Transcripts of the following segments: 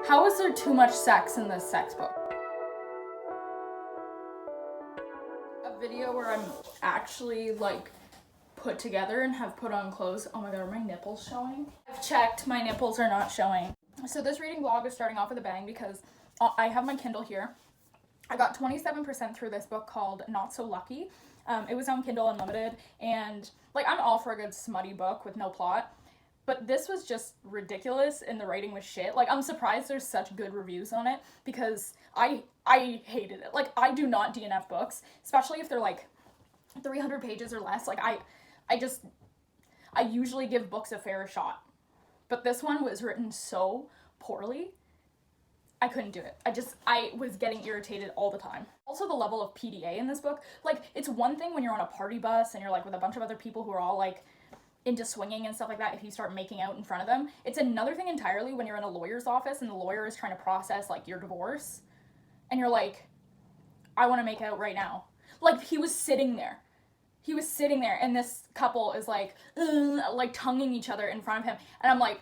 How is there too much sex in this sex book? A video where I'm actually like put together and have put on clothes. Oh my god, are my nipples showing? I've checked, my nipples are not showing. So this reading vlog is starting off with a bang because I have my Kindle here. I got 27% through this book called Not So Lucky. It was on Kindle Unlimited, and like I'm all for a good smutty book with no plot. But this was just ridiculous and the writing was shit. Like, I'm surprised there's such good reviews on it because I hated it. Like, I do not DNF books, especially if they're like 300 pages or less. Like, I usually give books a fair shot. But this one was written so poorly, I couldn't do it. I was getting irritated all the time. Also, the level of PDA in this book, like, it's one thing when you're on a party bus and you're like with a bunch of other people who are all like into swinging and stuff like that, if you start making out in front of them. It's another thing entirely when you're in a lawyer's office and the lawyer is trying to process like your divorce and you're like, I want to make out right now. Like, he was sitting there and this couple is like tonguing each other in front of him, and I'm like,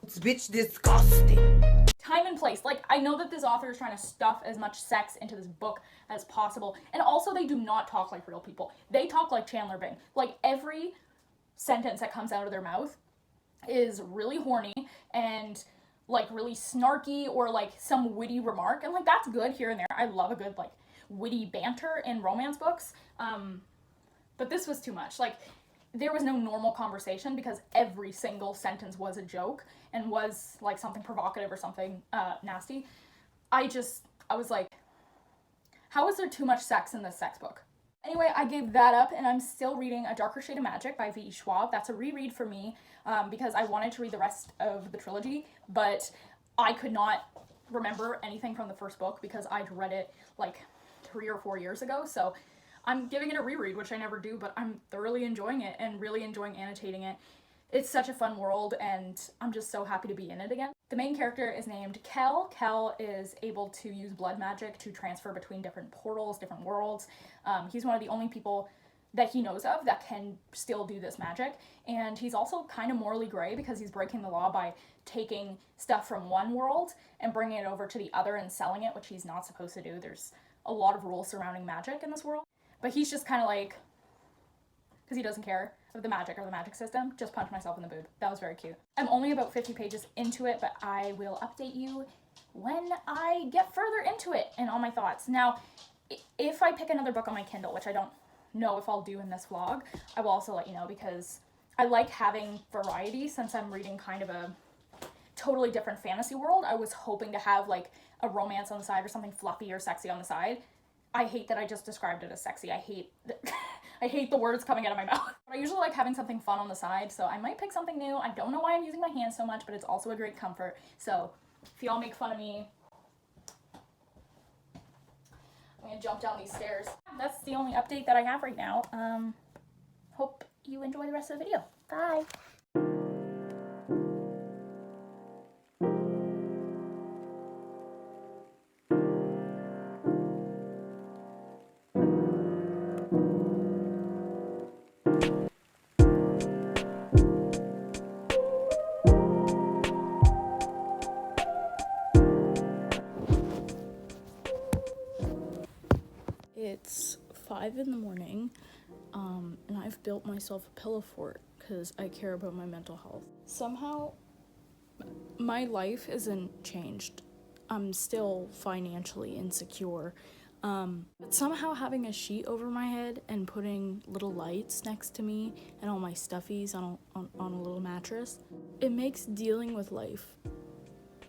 it's bitch disgusting. Time and place. Like, I know that this author is trying to stuff as much sex into this book as possible, and also they do not talk like real people. They talk like Chandler Bing. Like, every sentence that comes out of their mouth is really horny and like really snarky or like some witty remark, and like that's good here and there. I love a good like witty banter in romance books, but this was too much. Like, there was no normal conversation because every single sentence was a joke and was like something provocative or something nasty. I was like, how is there too much sex in this sex book? Anyway, I gave that up, and I'm still reading A Darker Shade of Magic by V.E. Schwab. That's a reread for me because I wanted to read the rest of the trilogy, but I could not remember anything from the first book because I'd read it like 3 or 4 years ago, so I'm giving it a reread, which I never do, but I'm thoroughly enjoying it and really enjoying annotating it. It's such a fun world, and I'm just so happy to be in it again. The main character is named Kel. Kel is able to use blood magic to transfer between different portals, different worlds. He's one of the only people that he knows of that can still do this magic, and he's also kind of morally gray because he's breaking the law by taking stuff from one world and bringing it over to the other and selling it, which he's not supposed to do. There's a lot of rules surrounding magic in this world, but he's just kind of like, because he doesn't care of the magic or the magic system, just punch myself in the boob. That was very cute. I'm only about 50 pages into it, but I will update you when I get further into it and all my thoughts. Now, if I pick another book on my Kindle, which I don't know if I'll do in this vlog, I will also let you know because I like having variety since I'm reading kind of a totally different fantasy world. I was hoping to have like a romance on the side or something fluffy or sexy on the side. I hate that I just described it as sexy. I hate the words coming out of my mouth. But I usually like having something fun on the side, so I might pick something new. I don't know why I'm using my hands so much, but it's also a great comfort. So if y'all make fun of me, I'm gonna jump down these stairs. That's the only update that I have right now. Hope you enjoy the rest of the video. Bye. It's 5 in the morning, and I've built myself a pillow fort because I care about my mental health. Somehow, my life isn't changed. I'm still financially insecure, but somehow having a sheet over my head and putting little lights next to me and all my stuffies on a little mattress, it makes dealing with life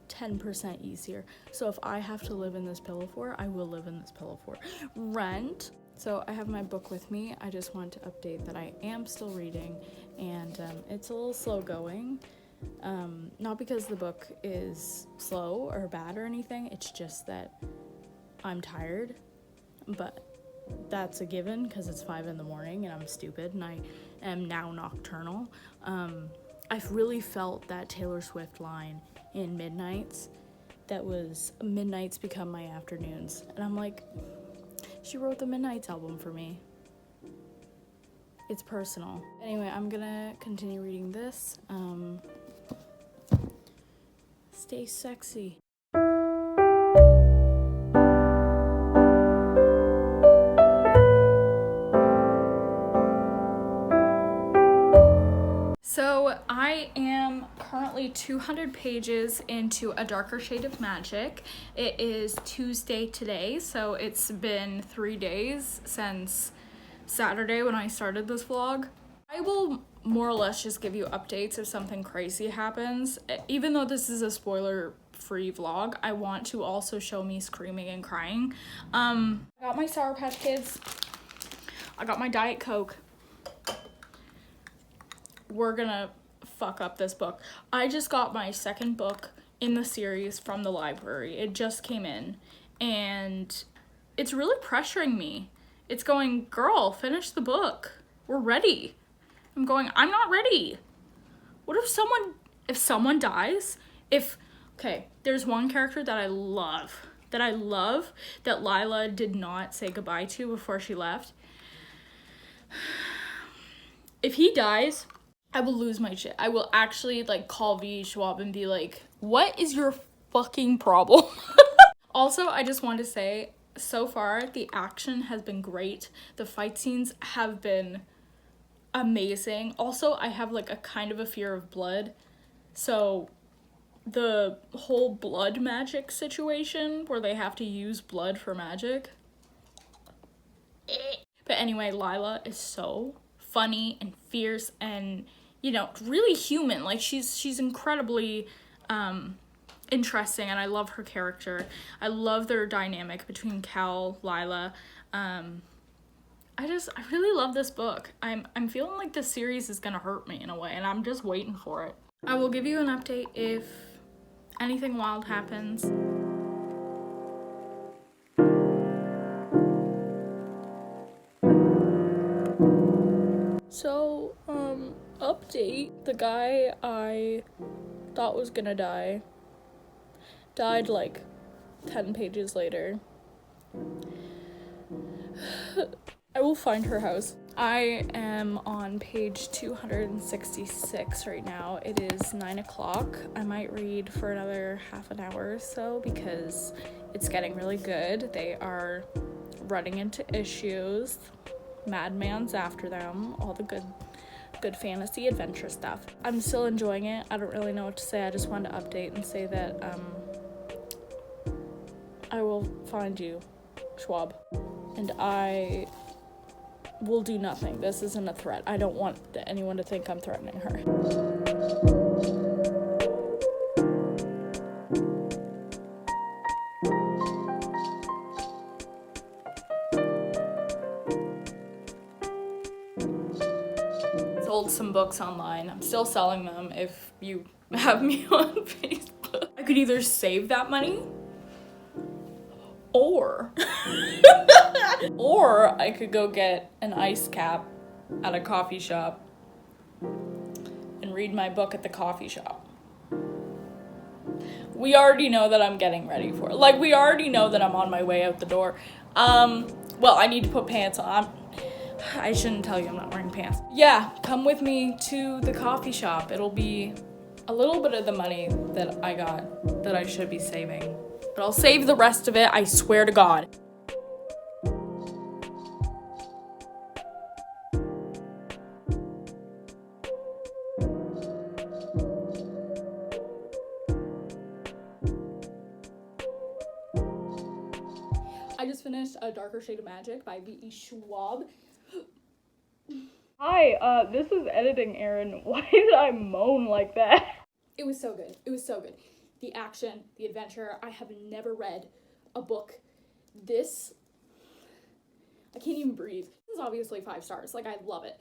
10% easier. So if I have to live in this pillow fort, I will live in this pillow fort. Rent. So I have my book with me. I just wanted to update that I am still reading, and it's a little slow going. Not because the book is slow or bad or anything, it's just that I'm tired, but that's a given because it's 5 in the morning and I'm stupid and I am now nocturnal. I've really felt that Taylor Swift line in Midnights that was midnights become my afternoons, and I'm like, she wrote the Midnights album for me. It's personal. Anyway, I'm gonna continue reading this. stay sexy. So I am currently 200 pages into A Darker Shade of Magic. It is Tuesday today, so it's been 3 days since Saturday when I started this vlog. I will more or less just give you updates if something crazy happens. Even though this is a spoiler-free vlog, I want to also show me screaming and crying. I got my Sour Patch Kids. I got my Diet Coke. We're gonna fuck up this book. I just got my second book in the series from the library. It just came in, and it's really pressuring me. It's going, girl, finish the book. We're ready. I'm going, I'm not ready. What if someone dies? Okay, there's one character that I love, that Lila did not say goodbye to before she left. If he dies, I will lose my shit. I will actually, call V. Schwab and be like, what is your fucking problem? Also, I just want to say, so far, the action has been great. The fight scenes have been amazing. Also, I have, a kind of a fear of blood. So, the whole blood magic situation, where they have to use blood for magic. But anyway, Lila is so funny and fierce and, really human. She's incredibly interesting, and I love her character. I love their dynamic between Cal, Lila. I really love this book. I'm feeling like this series is gonna hurt me in a way, and I'm just waiting for it. I will give you an update if anything wild happens. So, update. The guy I thought was gonna die died 10 pages later. I will find her house. I am on page 266 right now. It is 9 o'clock. I might read for another half an hour or so because it's getting really good. They are running into issues. Madman's after them. All the good fantasy adventure stuff. I'm still enjoying it. I don't really know what to say. I just wanted to update and say that I will find you, Schwab. And I will do nothing. This isn't a threat. I don't want anyone to think I'm threatening her. Sold some books online. I'm still selling them if you have me on Facebook. I could either save that money or I could go get an ice cap at a coffee shop and read my book at the coffee shop. We already know that I'm getting ready for it. We already know that I'm on my way out the door. Well, I need to put pants on. I shouldn't tell you I'm not wearing pants. Yeah, come with me to the coffee shop. It'll be a little bit of the money that I got that I should be saving. But I'll save the rest of it, I swear to God. I just finished A Darker Shade of Magic by V.E. Schwab. Hi, this is editing Aaron. Why did I moan like that? It was so good. It was so good. The action, the adventure. I have never read a book this... I can't even breathe. This is obviously 5 stars. I love it.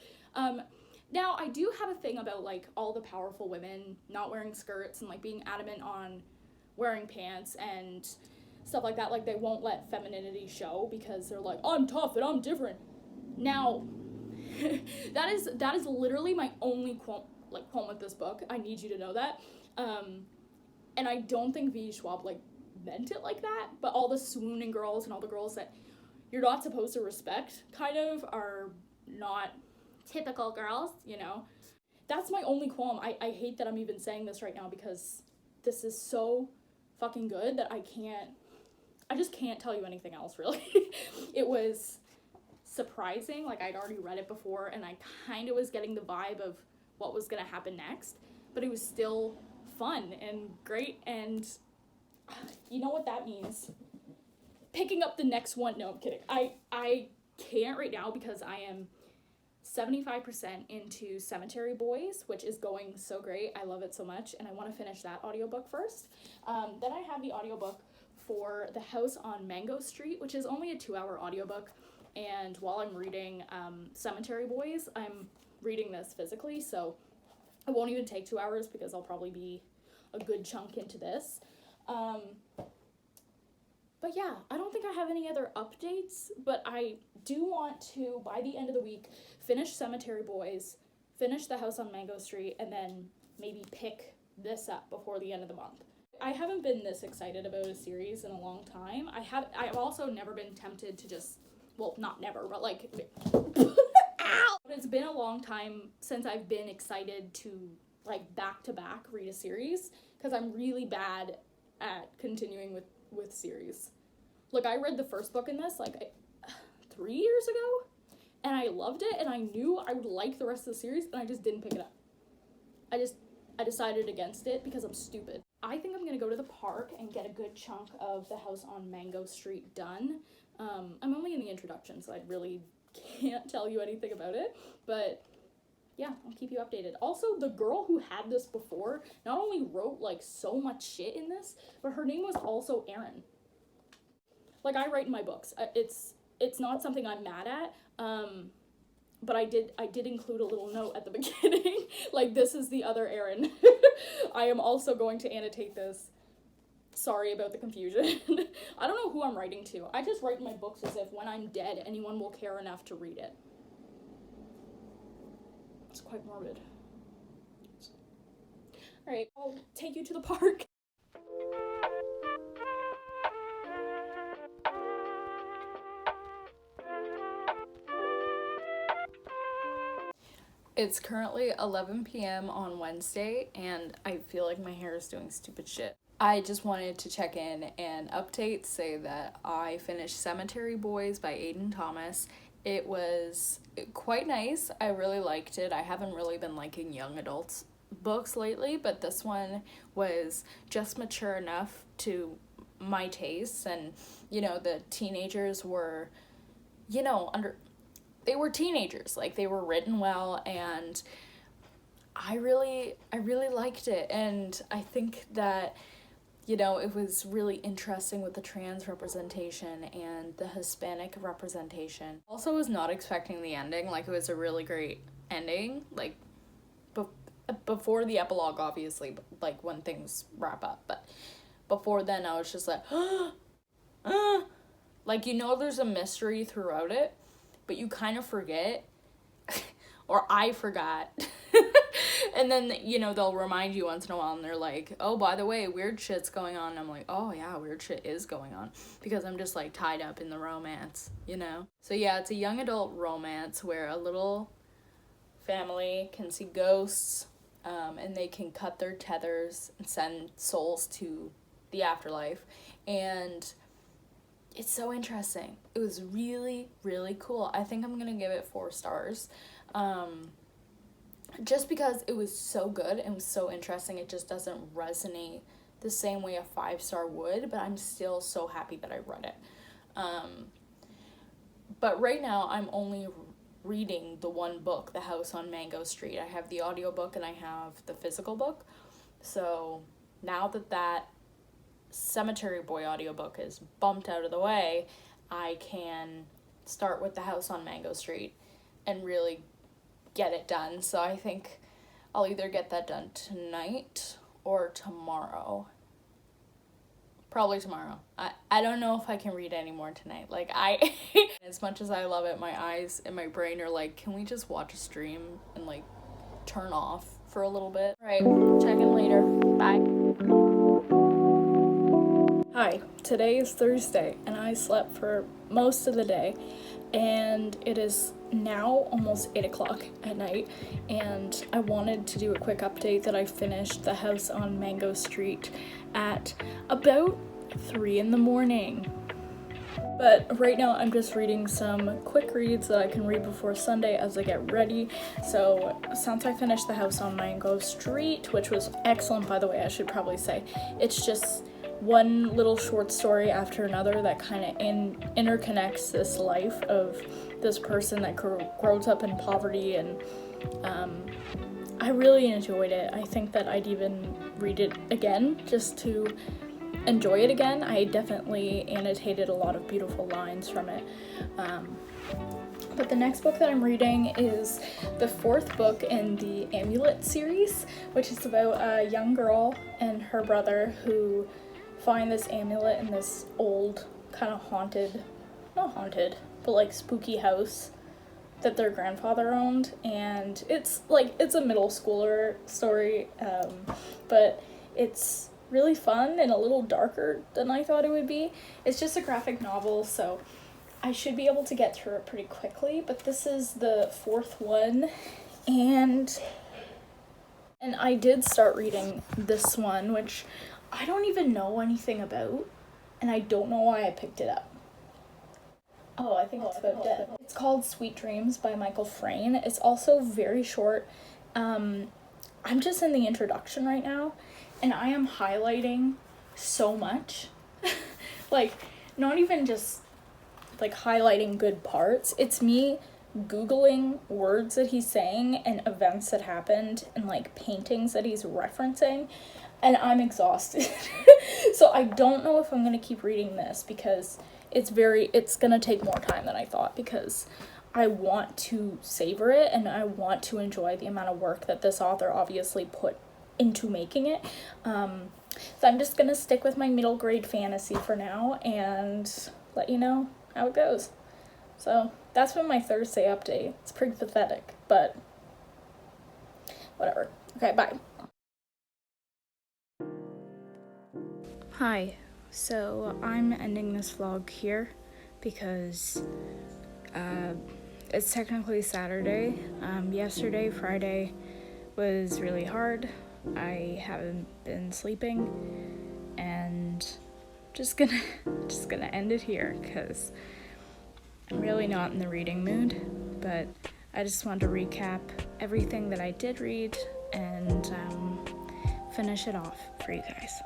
Now, I do have a thing about, all the powerful women not wearing skirts and, being adamant on wearing pants and stuff like that. They won't let femininity show because they're like, I'm tough and I'm different. Now, that is literally my only qualm with this book. I need you to know that. And I don't think V. Schwab, meant it like that, but all the swooning girls and all the girls that you're not supposed to respect, kind of, are not typical girls, That's my only qualm. I hate that I'm even saying this right now because this is so fucking good that I just can't tell you anything else, really. It was surprising. Like, I'd already read it before, and I kind of was getting the vibe of what was going to happen next, but it was still fun and great, and you know what that means. Picking up the next one. No, I'm kidding. I can't right now because I am 75% into Cemetery Boys, which is going so great. I love it so much, and I want to finish that audiobook first. Then I have the audiobook for The House on Mango Street, which is only a 2-hour audiobook, and while I'm reading Cemetery Boys, I'm reading this physically, so it won't even take 2 hours because I'll probably be a good chunk into this. But yeah, I don't think I have any other updates, but I do want to, by the end of the week, finish Cemetery Boys, finish The House on Mango Street, and then maybe pick this up before the end of the month. I haven't been this excited about a series in a long time. I've also never been tempted to just, well, not never, but like, ow! It's been a long time since I've been excited to, like, back-to-back read a series, because I'm really bad at continuing with series. Like, I read the first book in this, like, 3 years ago, and I loved it, and I knew I would like the rest of the series, and I just didn't pick it up. I decided against it because I'm stupid. I think I'm gonna go to the park and get a good chunk of The House on Mango Street done. I'm only in the introduction, so I really can't tell you anything about it, but yeah, I'll keep you updated. Also, the girl who had this before not only wrote, like, so much shit in this, but her name was also Erin. Like, I write in my books. It's not something I'm mad at, but I did include a little note at the beginning, like, this is the other Erin. I am also going to annotate this. Sorry about the confusion. I don't know who I'm writing to. I just write in my books as if when I'm dead, anyone will care enough to read it. It's quite morbid. Alright, I'll take you to the park. It's currently 11 p.m. on Wednesday, and I feel like my hair is doing stupid shit. I just wanted to check in and update, say that I finished Cemetery Boys by Aiden Thomas. It was quite nice. I really liked it. I haven't really been liking young adults books lately, but this one was just mature enough to my tastes, and, you know, the teenagers were, you know, they were teenagers, like, they were written well, and I really liked it, and I think that, you know, it was really interesting with the trans representation and the Hispanic representation. Also, was not expecting the ending. Like, it was a really great ending, like, before the epilogue, obviously, like, when things wrap up, but before then, I was just like, like, you know, there's a mystery throughout it, but you kind of forget, or I forgot, and then, you know, they'll remind you once in a while, and they're like, oh, by the way, weird shit's going on, and I'm like, oh, yeah, weird shit is going on, because I'm just, like, tied up in the romance, you know? So, yeah, it's a young adult romance where a little family can see ghosts, and they can cut their tethers and send souls to the afterlife, and it's so interesting. It was really, really cool. I think I'm gonna give it 4 stars. Just because it was so good and was so interesting, it just doesn't resonate the same way a 5-star would, but I'm still so happy that I read it. But right now, I'm only reading the one book, The House on Mango Street. I have the audiobook and I have the physical book. So now that Cemetery Boy audiobook is bumped out of the way, I can start with The House on Mango Street and really get it done. So I think I'll either get that done tonight or tomorrow. Probably tomorrow. I don't know if I can read anymore tonight. Like, as much as I love it, my eyes and my brain are like, can we just watch a stream and, like, turn off for a little bit? Alright, check in later. Bye. Hi, today is Thursday, and I slept for most of the day. and it is now almost 8 o'clock at night, and I wanted to do a quick update that I finished The House on Mango Street at about 3 in the morning. But right now I'm just reading some quick reads that I can read before Sunday as I get ready. So since I finished The House on Mango Street, which was excellent by the way, I should probably say, it's just one little short story after another that kind of interconnects this life of this person that grows up in poverty, and I really enjoyed it. I think that I'd even read it again just to enjoy it again. I definitely annotated a lot of beautiful lines from it. But the next book that I'm reading is the 4th book in the Amulet series, which is about a young girl and her brother who find this amulet in this old kind of not haunted, but like spooky house that their grandfather owned. And it's a middle schooler story, but it's really fun and a little darker than I thought it would be. It's just a graphic novel, so I should be able to get through it pretty quickly, but this is the 4th one, and I did start reading this one, which I don't even know anything about, and I don't know why I picked it up. Oh, I think it's about death. It's called Sweet Dreams by Michael Frayn. It's also very short. I'm just in the introduction right now, and I am highlighting so much. Like, not even just like highlighting good parts. It's me Googling words that he's saying and events that happened and like paintings that he's referencing, and I'm exhausted. So I don't know if I'm gonna keep reading this because it's gonna take more time than I thought, because I want to savor it and I want to enjoy the amount of work that this author obviously put into making it. So I'm just gonna stick with my middle grade fantasy for now and let you know how it goes. So that's been my Thursday update. It's pretty pathetic, but whatever. Okay, bye. Hi. So I'm ending this vlog here because it's technically Saturday. Yesterday, Friday, was really hard. I haven't been sleeping, and just gonna end it here because I'm really not in the reading mood. But I just wanted to recap everything that I did read and finish it off for you guys.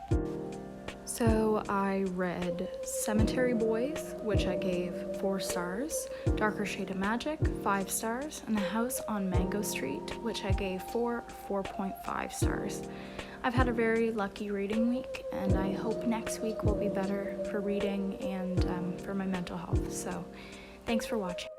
So I read Cemetery Boys, which I gave 4 stars, Darker Shade of Magic, 5 stars, and The House on Mango Street, which I gave 4.5 stars. I've had a very lucky reading week, and I hope next week will be better for reading and for my mental health. So thanks for watching.